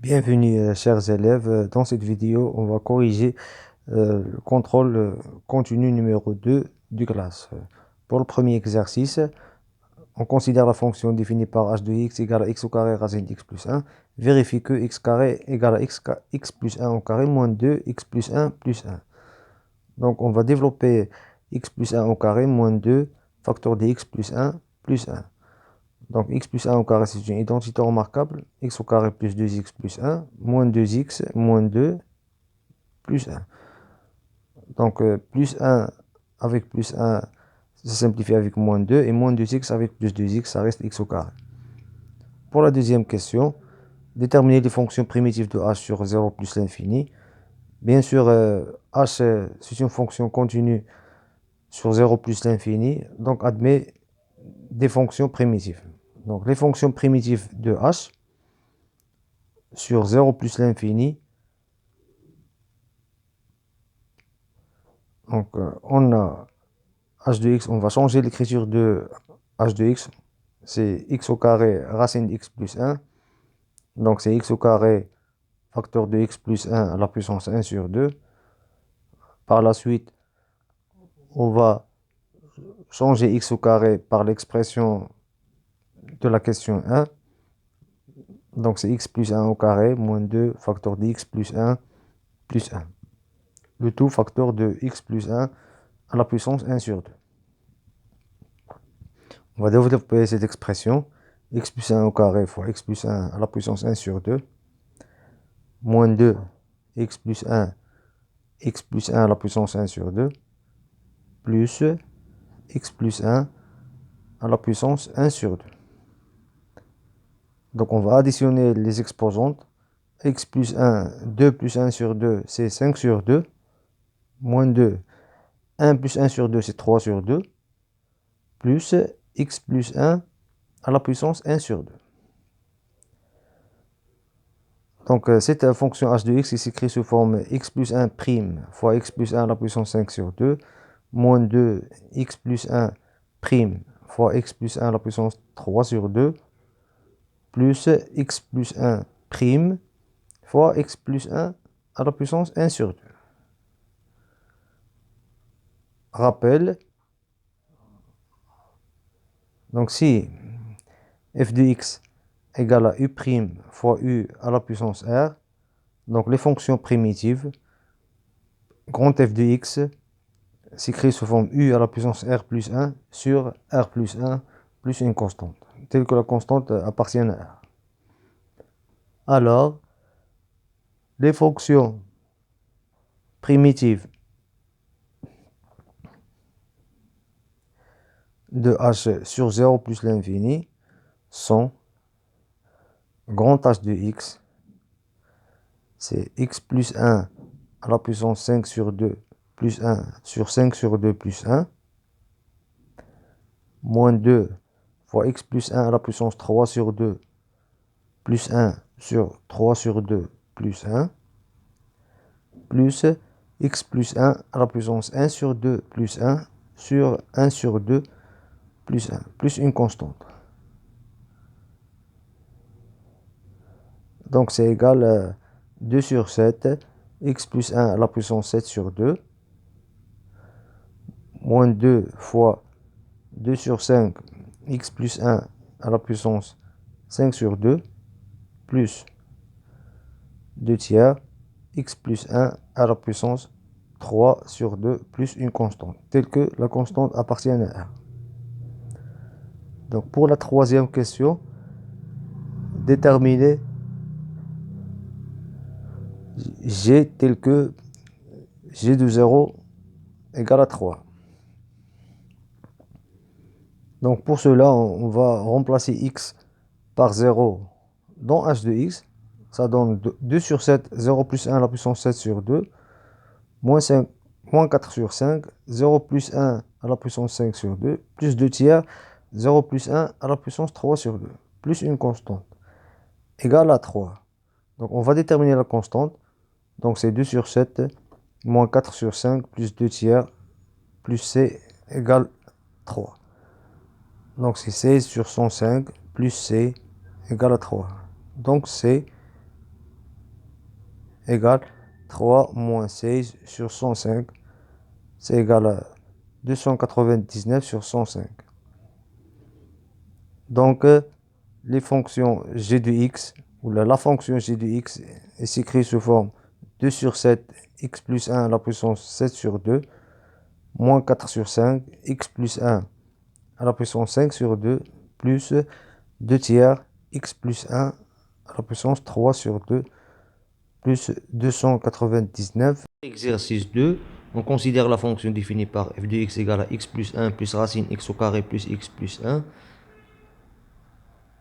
Bienvenue, chers élèves. Dans cette vidéo, on va corriger le contrôle continu numéro 2 du classe. Pour le premier exercice, on considère la fonction définie par h de x égale à x au carré racine x plus 1. Vérifie que x carré égale à x plus 1 au carré moins 2 x plus 1 plus 1. Donc, on va développer x plus 1 au carré moins 2 facteur de x plus 1 plus 1. Donc x plus 1 au carré, c'est une identité remarquable. X au carré plus 2x plus 1, moins 2x, moins 2, plus 1. Donc plus 1 avec plus 1, ça simplifie avec moins 2. Et moins 2x avec plus 2x, ça reste x au carré. Pour la deuxième question, déterminer les fonctions primitives de h sur 0 plus l'infini. Bien sûr, h, c'est une fonction continue sur 0 plus l'infini. Donc admet des fonctions primitives. Donc les fonctions primitives de h sur 0 plus l'infini. Donc, on a h de x, on va changer l'écriture de h de x. C'est x au carré racine de x plus 1. Donc, c'est x au carré facteur de x plus 1 à la puissance 1 sur 2. Par la suite, on va changer x au carré par l'expression de la question 1. Donc, c'est x plus 1 au carré moins 2 facteur de x plus 1 plus 1. Le tout facteur de x plus 1 à la puissance 1 sur 2. On va développer cette expression. X plus 1 au carré fois x plus 1 à la puissance 1 sur 2. Moins 2 x plus 1 à la puissance 1 sur 2. Plus x plus 1 à la puissance 1 sur 2. Donc on va additionner les exposantes. X plus 1, 2 plus 1 sur 2, c'est 5 sur 2. Moins 2, 1 plus 1 sur 2, c'est 3 sur 2. Plus x plus 1 à la puissance 1 sur 2. Donc cette fonction h de x s'écrit sous forme x plus 1 prime fois x plus 1 à la puissance 5 sur 2. Moins 2 x plus 1 prime fois x plus 1 à la puissance 3 sur 2. Plus x plus 1 prime fois x plus 1 à la puissance 1 sur 2. Rappel. Donc si f de x égale à u prime fois u à la puissance r, donc les fonctions primitives, grand f de x s'écrit sous forme u à la puissance r plus 1 sur r plus 1 plus une constante, telle que la constante appartient à r. Alors, les fonctions primitives de h sur 0 plus l'infini sont grand h de x, c'est x plus 1 à la puissance 5 sur 2 plus 1 sur 5 sur 2 plus 1, moins 2 fois x plus 1 à la puissance 3 sur 2 plus 1 sur 3 sur 2 plus 1, plus x plus 1 à la puissance 1 sur 2 plus 1 sur 1 sur 2 plus 1, plus une constante. Donc c'est égal 2 sur 7, x plus 1 à la puissance 7 sur 2, moins 2 fois 2 sur 5, x plus 1 à la puissance 5 sur 2, plus 2 tiers, x plus 1 à la puissance 3 sur 2, plus une constante, telle que la constante appartient à R. Donc pour la troisième question, déterminer g tel que g de 0 égale à 3. Donc pour cela, on va remplacer x par 0 dans h de x. Ça donne 2 sur 7, 0 plus 1 à la puissance 7 sur 2, moins 5, moins 4 sur 5, 0 plus 1 à la puissance 5 sur 2, plus 2 tiers, 0 plus 1 à la puissance 3 sur 2, plus une constante, égale à 3. Donc on va déterminer la constante. Donc c'est 2 sur 7, moins 4 sur 5, plus 2 tiers, plus c égale 3. Donc c'est 16 sur 105, plus c égale à 3. Donc c'est égale 3 moins 16 sur 105. C'est égal à 299 sur 105. Donc, les fonctions g de x, ou la fonction g de x est s'écrit sous forme 2 sur 7, x plus 1 à la puissance 7 sur 2, moins 4 sur 5, x plus 1 à la puissance 5 sur 2, plus 2 tiers, x plus 1 à la puissance 3 sur 2, plus 299. Exercice 2, on considère la fonction définie par f de x égale à x plus 1 plus racine x au carré plus x plus 1.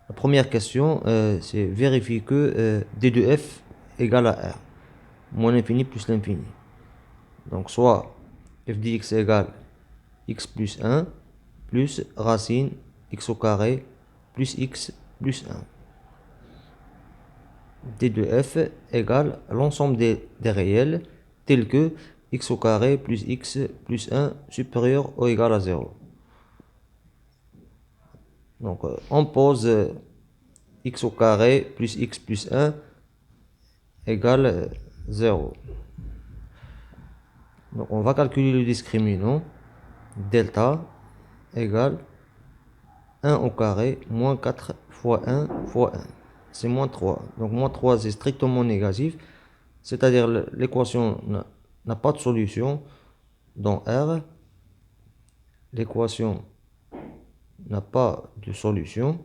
La première question, c'est vérifier que d de f égale à r, moins l'infini plus l'infini. Donc soit f de x égale x plus 1 plus racine x au carré plus x plus 1. d de f égale l'ensemble des réels tels que x au carré plus x plus 1 supérieur ou égal à 0. Donc on pose x au carré plus x plus 1 égale 0. Donc on va calculer le discriminant. Delta égale 1 au carré moins 4 fois 1 fois 1. C'est moins 3. Donc moins 3 c'est strictement négatif. C'est-à-dire l'équation n'a pas de solution dans R. L'équation n'a pas de solution.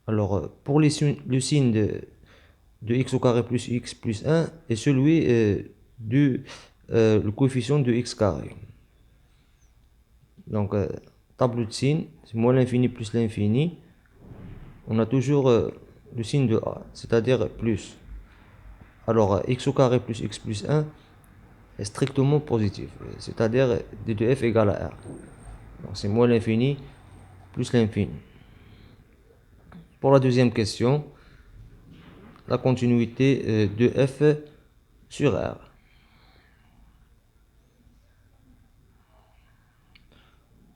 Alors pour le signe de x au carré plus x plus 1 est celui du le coefficient de x carré. Donc tableau de signes, c'est moins l'infini plus l'infini. On a toujours le signe de a, c'est-à-dire plus. Alors x au carré plus x plus 1 est strictement positif, c'est-à-dire d de f égale à r. Donc c'est moins l'infini plus l'infini. Pour la deuxième question, la continuité de f sur r.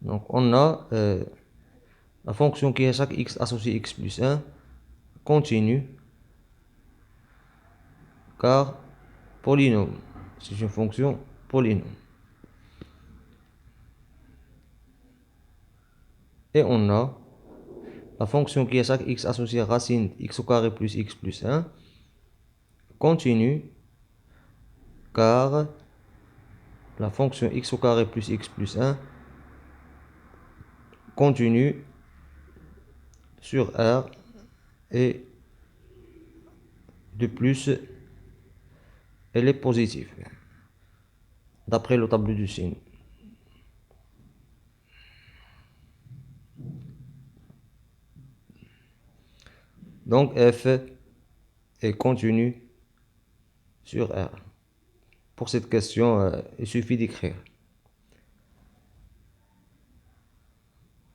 Donc on a la fonction qui est à chaque x associé x plus 1 continue car polynôme. C'est une fonction polynôme. Et on a la fonction qui est à chaque x associé racine x au carré plus x plus 1 continue car la fonction x au carré plus x plus 1 continue sur R et de plus elle est positive d'après le tableau du signe. Donc f est continue sur R. Pour cette question, il suffit d'écrire.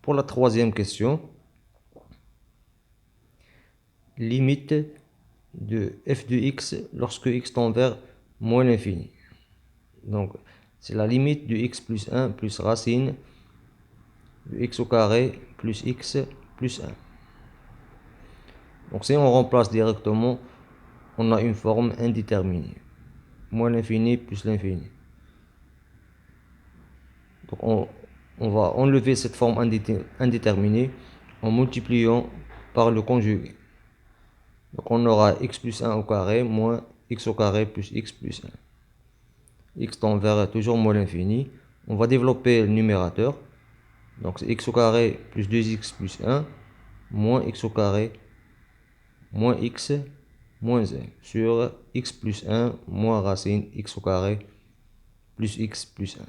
Pour la troisième question, limite de f de x lorsque x tend vers moins l'infini. Donc, c'est la limite de x plus 1 plus racine de x au carré plus x plus 1. Donc, si on remplace directement, on a une forme indéterminée. Moins l'infini plus l'infini. Donc, on va enlever cette forme indéterminée en multipliant par le conjugué. Donc on aura x plus 1 au carré moins x au carré plus x plus 1. X tend vers toujours moins l'infini. On va développer le numérateur. Donc c'est x au carré plus 2x plus 1 moins x au carré moins x moins 1 sur x plus 1 moins racine x au carré plus x plus 1.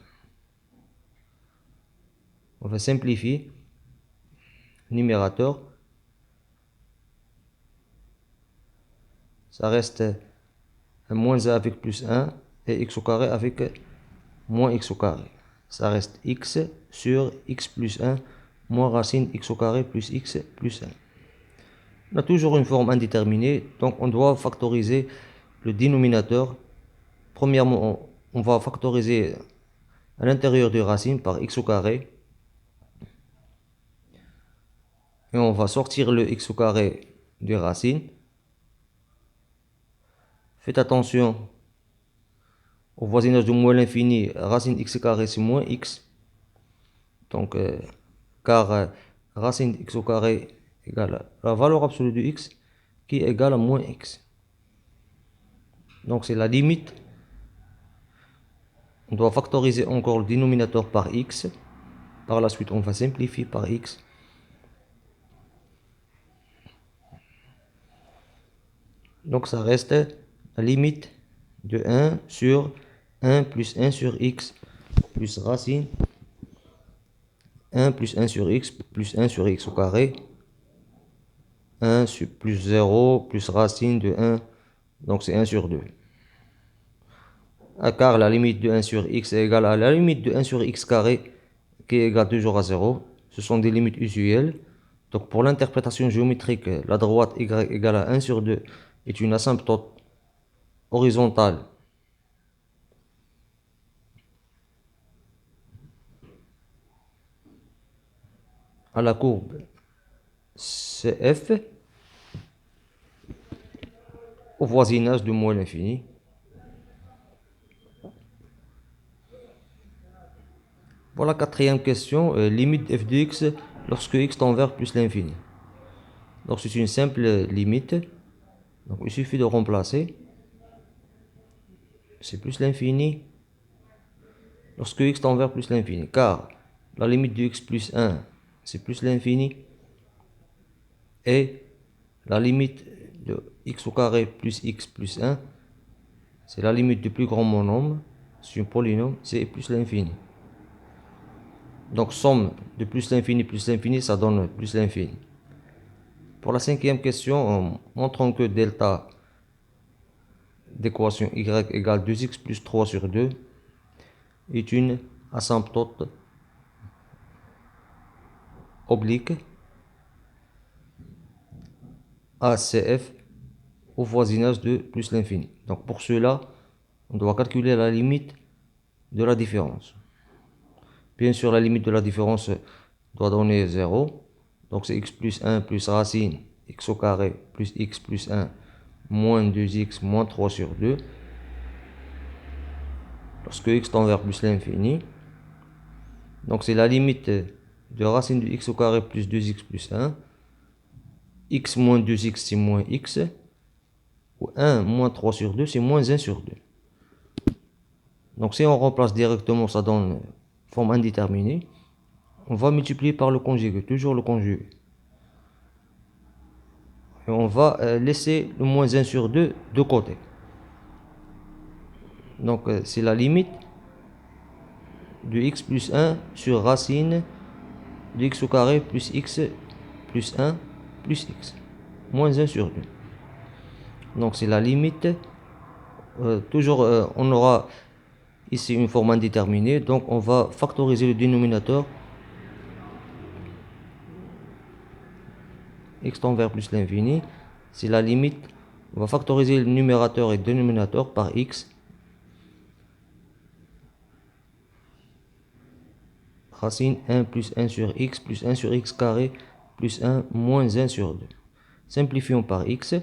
On va simplifier. Numérateur. Ça reste un moins 1 avec plus 1 et x au carré avec moins x au carré. Ça reste x sur x plus 1 moins racine x au carré plus x plus 1. On a toujours une forme indéterminée, donc on doit factoriser le dénominateur. Premièrement, on va factoriser à l'intérieur de racine par x au carré. Et on va sortir le x au carré de racine. Faites attention au voisinage de moins l'infini, racine x carré c'est moins x. Donc, car racine de x au carré égale à la valeur absolue de x qui est égale à moins x. Donc c'est la limite. On doit factoriser encore le dénominateur par x. Par la suite, on va simplifier par x. Donc ça reste la limite de 1 sur 1 plus 1 sur x plus racine 1 plus 1 sur x plus 1 sur x au carré 1 sur plus 0 plus racine de 1, donc c'est 1 sur 2. Car la limite de 1 sur x est égale à la limite de 1 sur x carré qui est égale toujours à 0. Ce sont des limites usuelles. Donc pour l'interprétation géométrique, la droite y égale à 1 sur 2 est une asymptote horizontale à la courbe CF au voisinage de moins l'infini. Pour la quatrième question, limite f de x lorsque x tend vers plus l'infini. Donc c'est une simple limite. Donc il suffit de remplacer. C'est plus l'infini lorsque x tend vers plus l'infini. Car la limite de x plus 1, c'est plus l'infini. Et la limite de x au carré plus x plus 1, c'est la limite du plus grand monome. C'est un polynôme, c'est plus l'infini. Donc somme de plus l'infini, ça donne plus l'infini. Pour la cinquième question, montrons que delta d'équation y égale 2x plus 3 sur 2 est une asymptote oblique ACF au voisinage de plus l'infini. Donc pour cela, on doit calculer la limite de la différence. Bien sûr, la limite de la différence doit donner 0. Donc c'est x plus 1 plus racine x au carré plus x plus 1 moins 2x moins 3 sur 2. Lorsque x tend vers plus l'infini. Donc c'est la limite de racine de x au carré plus 2x plus 1. X moins 2x c'est moins x. Ou 1 moins 3 sur 2 c'est moins 1 sur 2. Donc si on remplace directement, ça donne forme indéterminée. On va multiplier par le conjugué, toujours le conjugué. Et on va laisser le moins 1 sur 2 de côté. Donc c'est la limite de x plus 1 sur racine de x au carré plus x plus 1 plus x. Moins 1 sur 2. Donc c'est la limite. Toujours on aura ici une forme indéterminée. Donc on va factoriser le dénominateur. X tend vers plus l'infini. C'est la limite. On va factoriser le numérateur et le dénominateur par x. Racine 1 plus 1 sur x plus 1 sur x carré plus 1 moins 1 sur 2. Simplifions par x.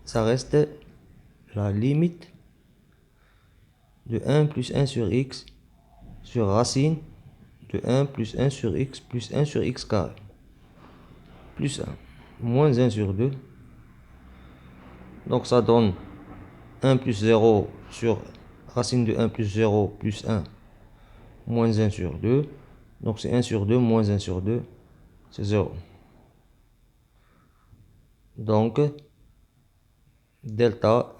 Ça reste la limite de 1 plus 1 sur x sur racine de 1 plus 1 sur x plus 1 sur x carré plus 1 moins 1 sur 2. Donc ça donne 1 plus 0 sur racine de 1 plus 0 plus 1 moins 1 sur 2. Donc c'est 1 sur 2 moins 1 sur 2, c'est 0. Donc delta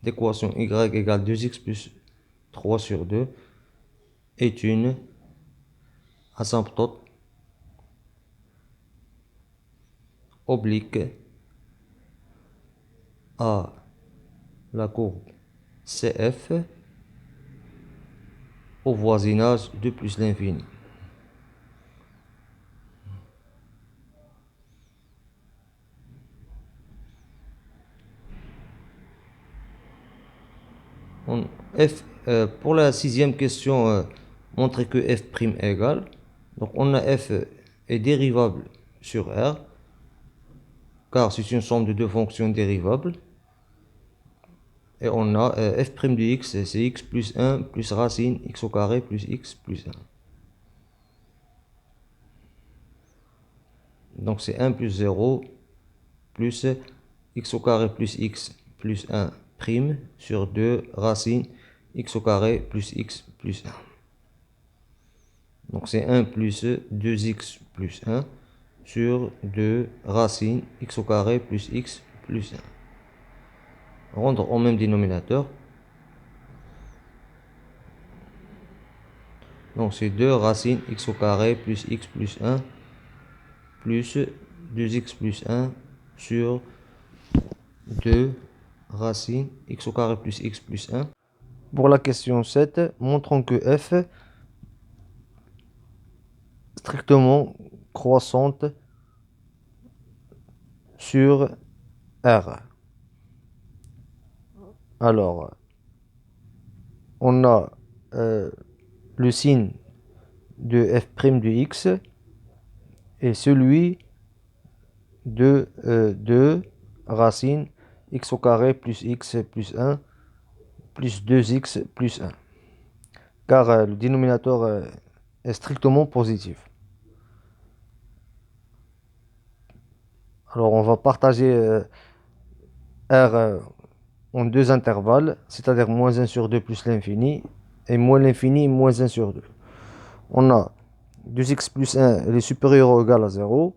d'équation y égale 2x plus 3 sur 2 est une asymptote oblique à la courbe CF au voisinage de plus l'infini. Pour la sixième question, montrer que f' est égal. Donc on a f est dérivable sur R, car c'est une somme de deux fonctions dérivables. Et on a f' de x, c'est x plus 1 plus racine x au carré plus x plus 1. Donc c'est 1 plus 0 plus x au carré plus x plus 1 prime sur 2 racine x au carré plus x plus 1. Donc c'est 1 plus 2x plus 1 sur 2 racine x au carré plus x plus 1. Rendre au même dénominateur. Donc c'est 2 racine x au carré plus x plus 1 plus 2x plus 1 sur 2 racine x au carré plus x plus 1. Pour la question 7, montrons que f strictement croissante sur R. Alors, on a le signe de f' de x et celui de 2 racine x au carré plus x plus 1 plus 2x plus 1. Car le dénominateur est strictement positif. Alors on va partager R en deux intervalles, c'est-à-dire moins 1 sur 2 plus l'infini, et moins l'infini moins 1 sur 2. On a 2x plus 1 est supérieur ou égal à 0,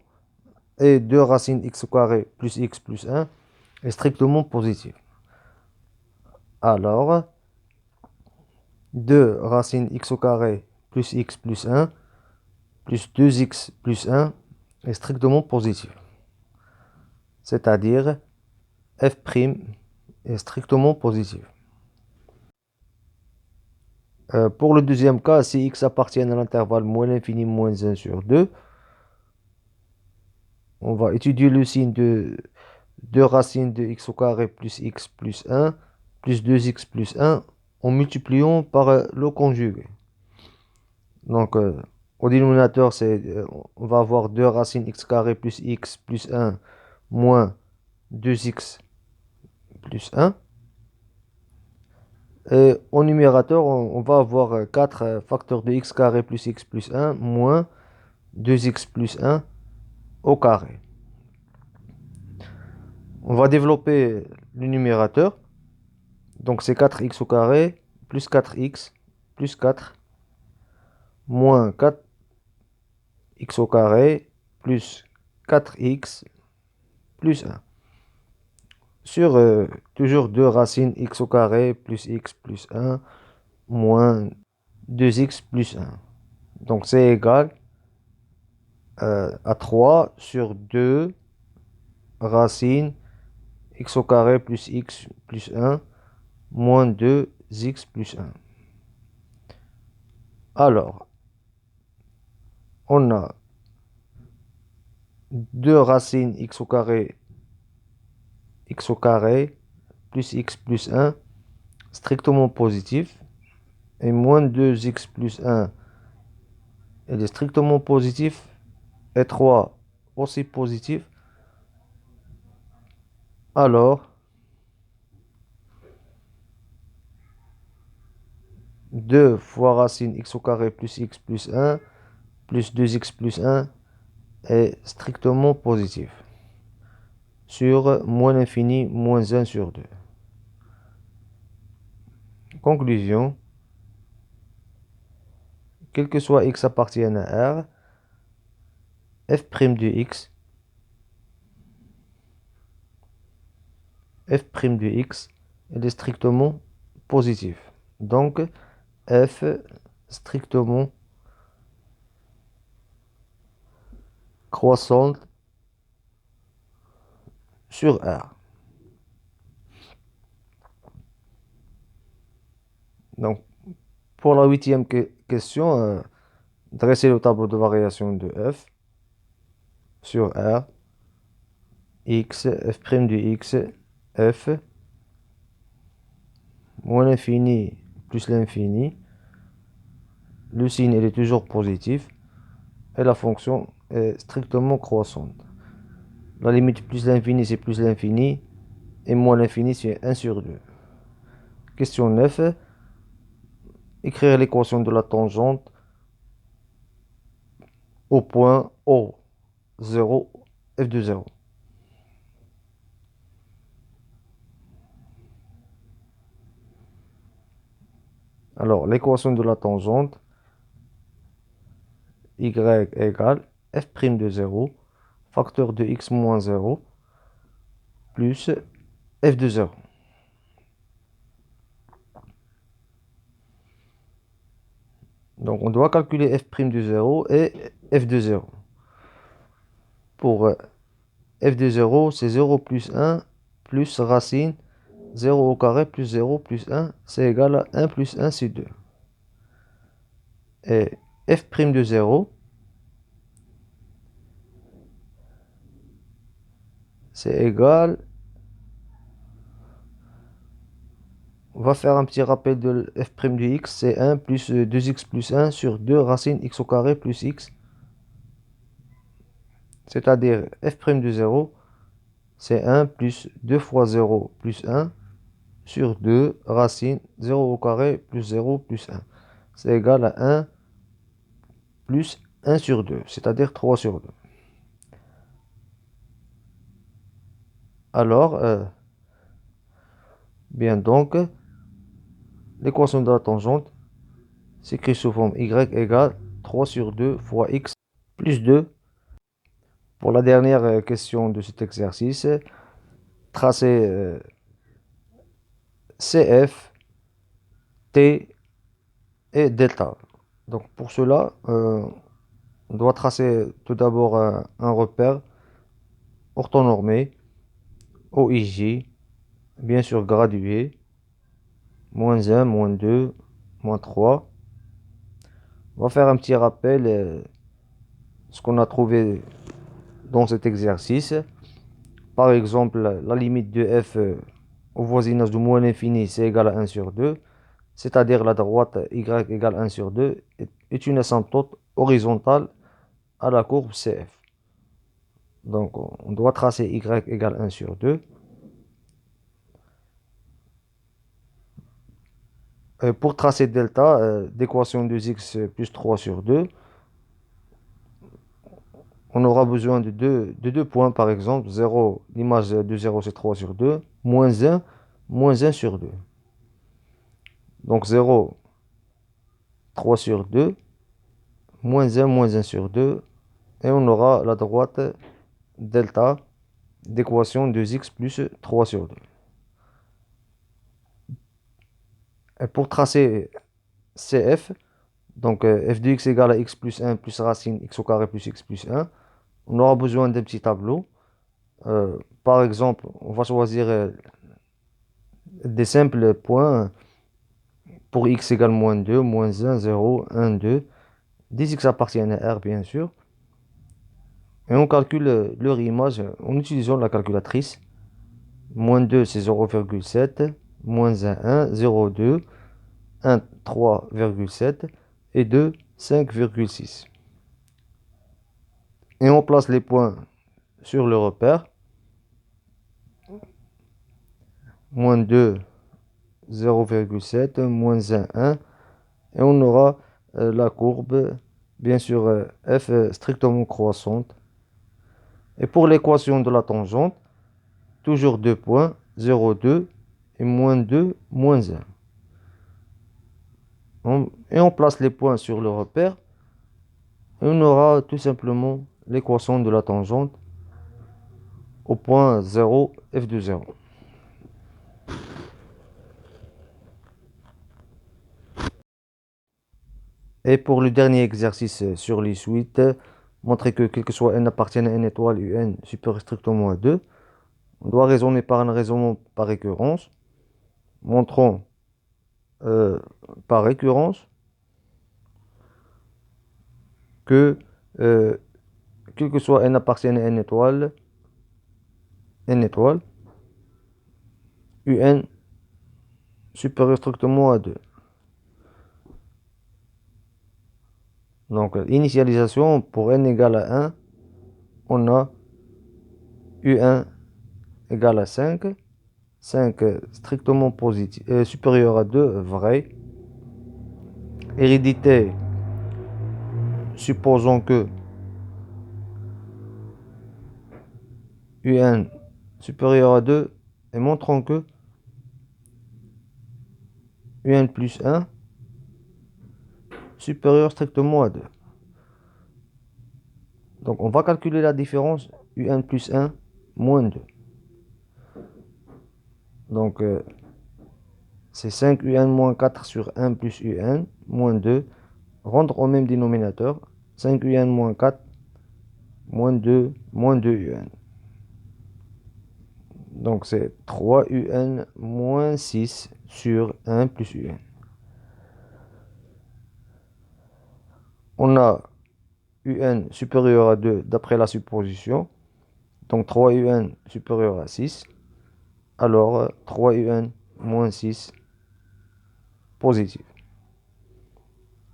et 2 racines x au carré plus x plus 1 est strictement positif. Alors, 2 racines x au carré plus x plus 1 plus 2x plus 1 est strictement positif. C'est-à-dire f' est strictement positif. Pour le deuxième cas, si x appartient à l'intervalle moins l'infini moins 1 sur 2, on va étudier le signe de 2 racines de x au carré plus x plus 1 plus 2x plus 1 en multipliant par le conjugué. Donc, au dénominateur, on va avoir 2 racines x carré plus x plus 1 moins 2x plus 1. Et au numérateur, on va avoir 4 facteurs de x carré plus x plus 1 moins 2x plus 1 au carré. On va développer le numérateur. Donc c'est 4x au carré plus 4x plus 4 moins 4x au carré plus 4x plus 1. Sur toujours 2 racines x au carré plus x plus 1 moins 2x plus 1. Donc c'est égal à 3 sur 2 racines x au carré plus x plus 1 moins 2x plus 1. Alors, on a 2 racines x au carré plus x plus 1 strictement positif et moins 2x plus 1 elle est strictement positif et 3 aussi positif. Alors 2 fois racine x au carré plus x plus 1 plus 2x plus 1 est strictement positif sur moins l'infini moins 1 sur 2. Conclusion, quel que soit x appartienne à R, f' de x est strictement positif. Donc f strictement croissante sur R. Donc pour la huitième question, dressez le tableau de variation de f sur R, x, f' de x, f, moins l'infini plus l'infini. Le signe il est toujours positif et la fonction est strictement croissante. La limite plus l'infini c'est plus l'infini et moins l'infini c'est 1 sur 2. Question 9. Écrire l'équation de la tangente au point O0, f de 0. Alors, l'équation de la tangente, y égale f' de 0, facteur de x moins 0, plus f de 0. Donc, on doit calculer f' de 0 et f de 0. Pour f de 0, c'est 0 plus 1 plus racine 0 au carré plus 0 plus 1, c'est égal à 1 plus 1, c'est 2. Et f' de 0, c'est égal. On va faire un petit rappel de f' de x, c'est 1 plus 2x plus 1 sur 2 racine x au carré plus x. C'est-à-dire f' de 0, c'est 1 plus 2 fois 0 plus 1 sur 2 racine 0 au carré plus 0 plus 1. C'est égal à 1 plus 1 sur 2, c'est-à-dire 3 sur 2. Alors, bien donc, l'équation de la tangente s'écrit sous forme y égale 3 sur 2 fois x plus 2. Pour la dernière question de cet exercice, tracer CF, T et delta. Donc pour cela, on doit tracer tout d'abord un repère orthonormé, OIJ, bien sûr gradué, moins 1, moins 2, moins 3. On va faire un petit rappel, ce qu'on a trouvé dans cet exercice. Par exemple, la limite de f au voisinage de moins l'infini, c'est égal à 1 sur 2. C'est-à-dire la droite y égale 1 sur 2 est une asymptote horizontale à la courbe CF. Donc, on doit tracer y égale 1 sur 2. Pour tracer delta, d'équation de x plus 3 sur 2, on aura besoin de deux points, par exemple. 0, l'image de 0, c'est 3 sur 2. Moins 1 sur 2. Donc 0, 3 sur 2. Moins 1 sur 2. Et on aura la droite delta d'équation de x plus 3 sur 2. Et pour tracer CF, donc f de x égale à x plus 1 plus racine x au carré plus x plus 1, on aura besoin d'un petit tableau. Par exemple, on va choisir des simples points pour x égale moins 2, moins 1, 0, 1, 2. Des x appartiennent à R, bien sûr. Et on calcule leur image en utilisant la calculatrice. Moins 2, c'est 0,7. Moins 1, 1, 0,2. 1, 3,7. Et 2, 5,6. Et on place les points sur le repère. Moins 2, 0,7. Moins 1, 1. Et on aura la courbe, bien sûr, f strictement croissante. Et pour l'équation de la tangente, toujours deux points, 0,2 et moins 2, moins 1. Et on place les points sur le repère. Et on aura tout simplement l'équation de la tangente au point 0, f de 0. Et pour le dernier exercice sur les suites, montrer que quel que soit n appartienne à n étoile et n supérieur strictement à 2, on doit raisonner par un raisonnement par récurrence, montrant par récurrence que quel que soit n appartienne à n étoile, un supérieur strictement à 2. Donc, initialisation, pour n égale à 1, on a un égale à 5. 5 strictement positif, supérieur à 2, vrai. Hérédité, supposons que UN supérieur à 2 et montrons que UN plus 1 supérieur strictement à 2. Donc on va calculer la différence UN plus 1 moins 2. Donc c'est 5 UN moins 4 sur 1 plus UN moins 2. Rendre au même dénominateur. 5 UN moins 4 moins 2 UN. Donc c'est 3 UN moins 6 sur 1 plus UN. On a UN supérieur à 2 d'après la supposition. Donc 3 UN supérieur à 6. Alors 3 UN moins 6 positif.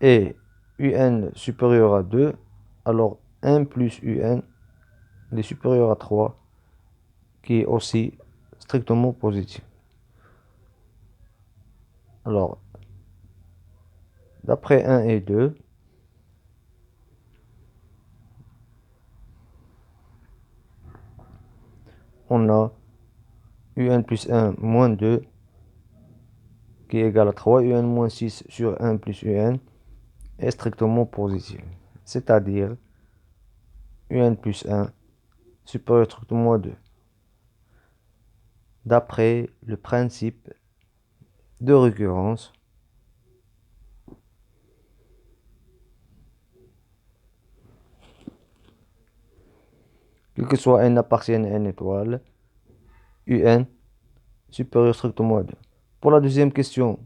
Et UN supérieur à 2. Alors 1 plus UN est supérieur à 3 qui est aussi strictement positif. Alors d'après 1 et 2. On a UN plus 1 moins 2 qui est égal à 3 UN moins 6 sur 1 plus UN est strictement positif. C'est-à-dire UN plus 1 supérieur strictement à 2. D'après le principe de récurrence, quel que soit n appartienne à n étoile, UN supérieur strictement à 2. Pour la deuxième question,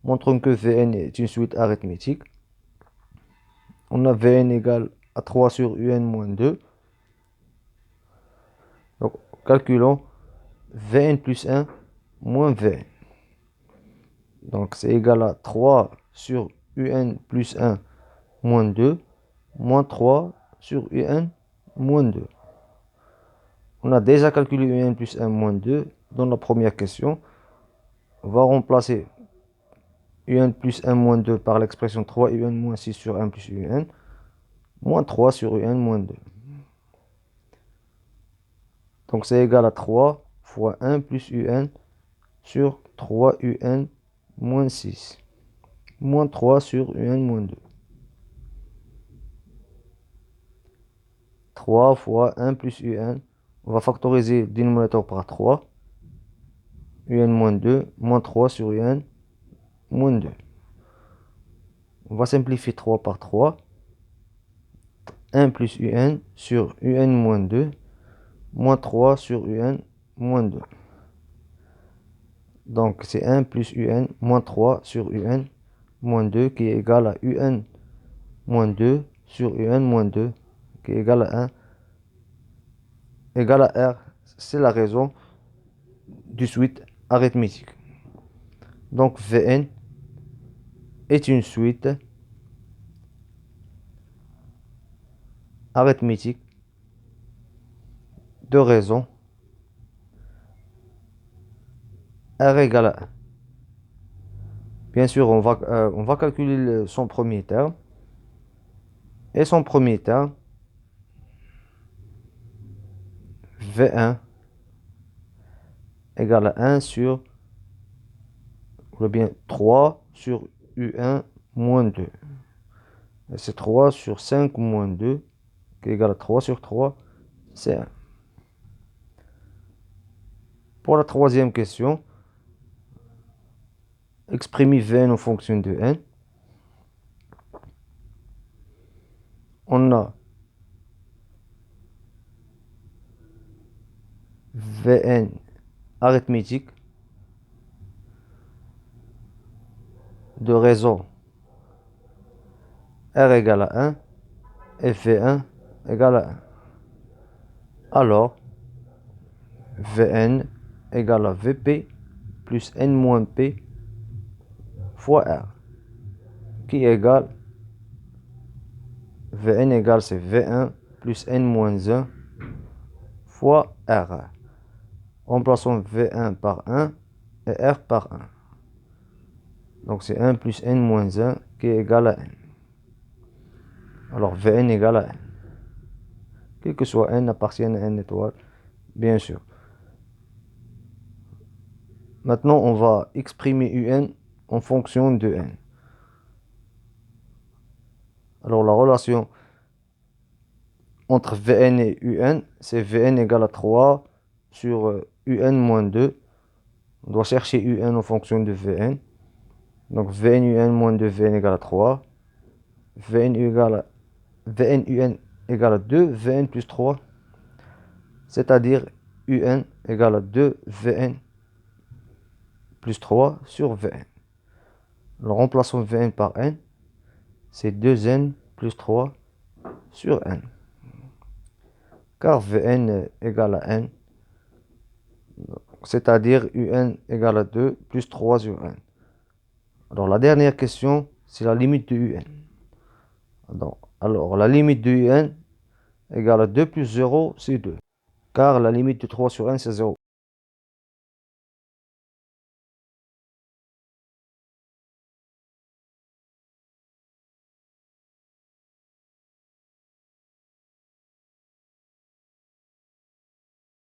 montrons que Vn est une suite arithmétique. On a Vn égale à 3 sur UN moins 2. Donc, calculons Vn plus 1 moins Vn. Donc, c'est égal à 3 sur UN plus 1 moins 2 moins 3 sur UN moins 2. On a déjà calculé UN plus 1 moins 2 dans la première question. On va remplacer UN plus 1 moins 2 par l'expression 3 UN moins 6 sur 1 plus UN moins 3 sur UN moins 2. Donc c'est égal à 3 fois 1 plus UN sur 3 UN moins 6 moins 3 sur UN moins 2. 3 fois 1 plus UN. On va factoriser le dénominateur par 3. UN moins 2 moins 3 sur UN moins 2. On va simplifier 3 par 3. 1 plus UN sur UN moins 2 moins 3 sur UN moins 2. Donc c'est 1 plus UN moins 3 sur UN moins 2 qui est égal à UN moins 2 sur UN moins 2 qui est égal à 1 égal à R. C'est la raison du suite arithmétique. Donc Vn est une suite arithmétique de raisons R égale à 1. Bien sûr, on va calculer son premier terme. Et son premier terme, V1 égale à 1 sur, ou bien 3 sur U1 moins 2. Et c'est 3 sur 5 moins 2 qui est égal à 3 sur 3, c'est 1. Pour la troisième question, exprimer Vn en fonction de n. On a Vn arithmétique de raison R égale à 1 et V1 égale à 1. Alors, Vn égale à Vp plus n moins p fois R, qui égale Vn égale c'est V1 plus n moins 1 fois R. Remplaçons V1 par 1 et R par 1. Donc c'est 1 plus n moins 1 qui est égal à n. Alors Vn égale à n. Quel que soit n appartienne à n étoile, bien sûr. Maintenant, on va exprimer un en fonction de n. Alors la relation entre Vn et un, c'est Vn égale à 3 sur un moins 2. On doit chercher un en fonction de Vn. Donc Vn un moins 2, Vn égale à 3. Vn un égale à 2, Vn plus 3. C'est-à-dire un égale à 2 Vn plus 3 sur Vn. Alors remplaçons Vn par n. C'est 2n plus 3 sur n. Car Vn égale à n. C'est-à-dire un égale à 2 plus 3 sur n. Alors la dernière question, c'est la limite de un. Alors la limite de un égale à 2 plus 0, c'est 2. Car la limite de 3 sur n, c'est 0.